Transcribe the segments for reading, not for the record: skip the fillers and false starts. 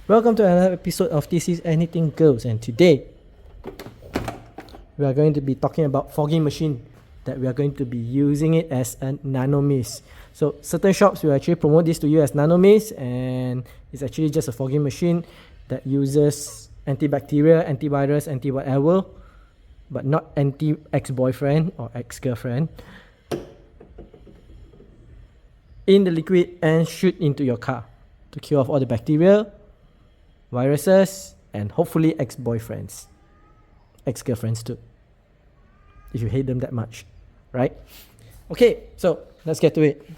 Welcome to another episode of This Is Anything Goes, and today we are going to be talking about fogging machine that we are going to be using it as a Nanomist. So certain shops will actually promote this to you as Nanomist, and it's actually just a fogging machine that uses antibacterial, antivirus, anti-whatever, but not anti-ex-boyfriend or ex-girlfriend in the liquid and shoot into your car to kill off all the bacteria, viruses, and hopefully ex-boyfriends, ex-girlfriends too, if you hate them that much, right? Okay, so let's get to it.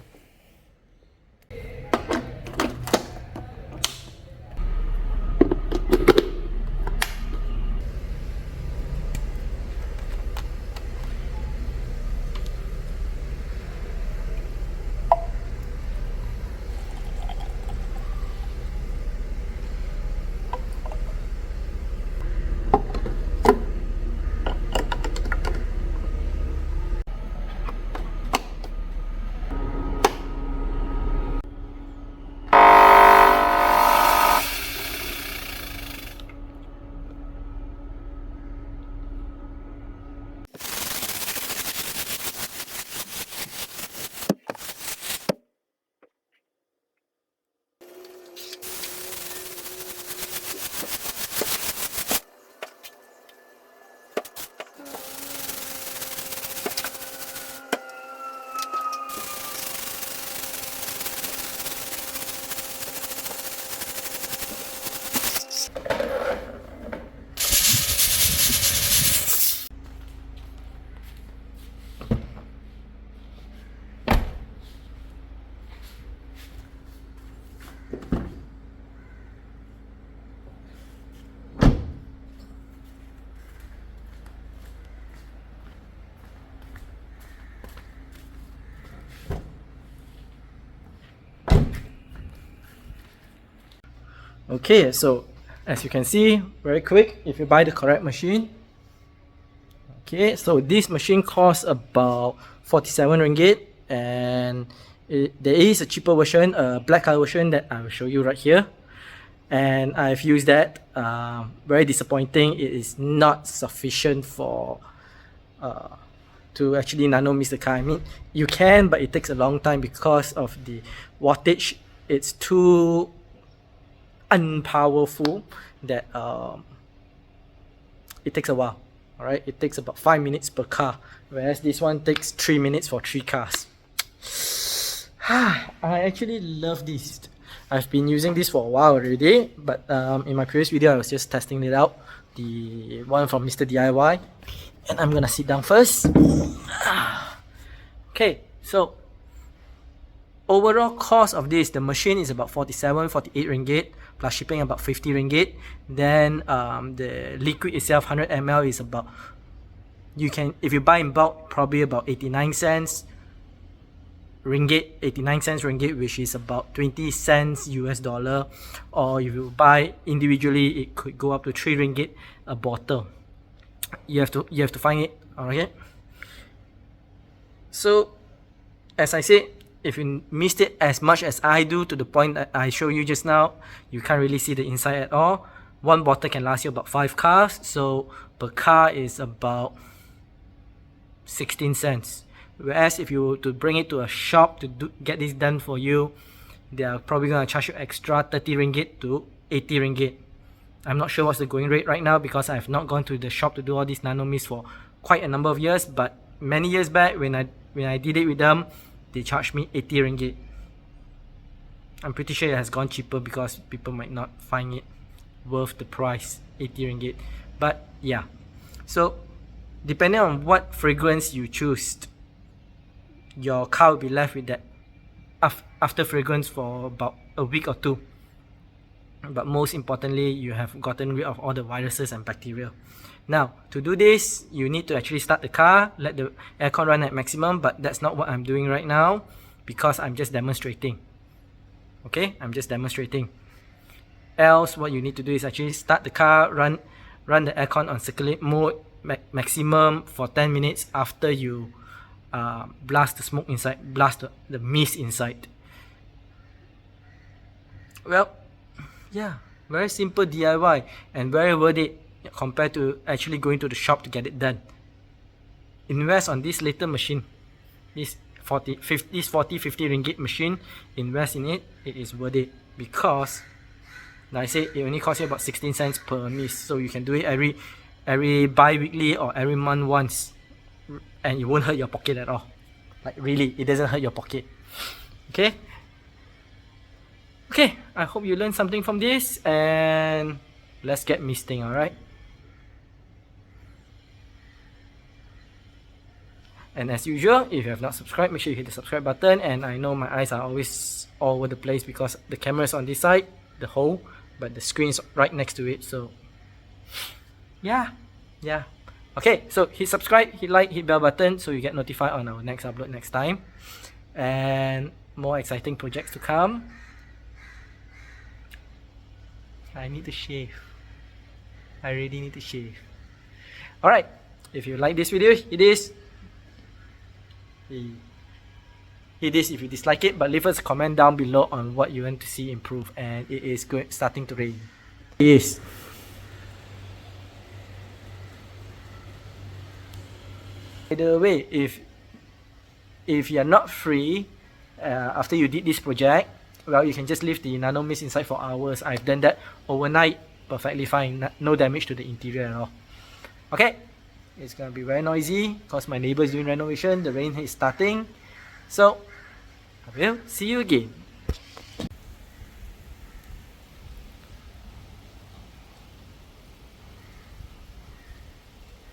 Okay, so as you can see, very quick if you buy the correct machine. Okay, so this machine costs about 47 ringgit, and there is a cheaper version, a black color version that I will show you right here. And I've used that. Very disappointing. It is not sufficient for to actually nanomist the car. I mean, you can, but it takes a long time because of the wattage. It's too unpowerful that it takes a while. All right, it takes about 5 minutes per car, whereas this one takes 3 minutes for 3 cars. I actually love this. I've been using this for a while already, but in my previous video I was just testing it out, the one from Mr. DIY, and I'm gonna sit down first. Okay, so overall cost of this, the machine is about 47, 48 ringgit, plus shipping about 50 ringgit. Then the liquid itself, 100 ml, is about, you can, if you buy in bulk, probably about 89 cents ringgit, 89 cents ringgit, which is about 20 cents US dollar. Or if you buy individually, it could go up to 3 ringgit a bottle. You have to find it. Alright, so as I said, if you missed it as much as I do, to the point that I showed you just now, you can't really see the inside at all. One bottle can last you about 5 cars, so per car is about 16 cents. Whereas if you were to bring it to a shop to get this done for you, they are probably going to charge you extra 30 ringgit to 80 ringgit. I'm not sure what's the going rate right now because I have not gone to the shop to do all these Nanomist for quite a number of years, but many years back when I did it with them, they charged me 80 ringgit. I'm pretty sure it has gone cheaper because people might not find it worth the price, 80 ringgit. But yeah, so depending on what fragrance you choose, your car will be left with that after fragrance for about a week or 2. But most importantly, you have gotten rid of all the viruses and bacteria. Now, to do this, you need to actually start the car, let the aircon run at maximum, but that's not what I'm doing right now because I'm just demonstrating. Okay, I'm just demonstrating. Else, what you need to do is actually start the car, run the aircon on circulate mode maximum for 10 minutes after you blast the smoke inside, blast the mist inside. Well, yeah, Very simple DIY and very worth it compared to actually going to the shop to get it done. Invest on this little machine. This 40 50 ringgit machine, invest in it. It is worth it because, like I said, it only costs you about 16 cents per mist. So you can do it every bi-weekly or every month once, and it won't hurt your pocket at all. Like really, it doesn't hurt your pocket. Okay. Okay, I hope you learned something from this, and let's get misting, alright? And as usual, if you have not subscribed, make sure you hit the subscribe button. And I know my eyes are always all over the place because the camera is on this side, the hole, but the screen is right next to it. So yeah. Okay, so hit subscribe, hit like, hit bell button so you get notified on our next upload next time. And more exciting projects to come. I need to shave. I really need to shave. Alright, if you like this video, hit this. Hit this if you dislike it, but leave us a comment down below on what you want to see improve. And it is starting to rain. Yes. By the way, if you're not free after you did this project, well, you can just leave the Nanomist inside for hours. I've done that overnight, perfectly fine, no damage to the interior at all. Okay, it's gonna be very noisy because my neighbor is doing renovation, the rain is starting. So I will see you again.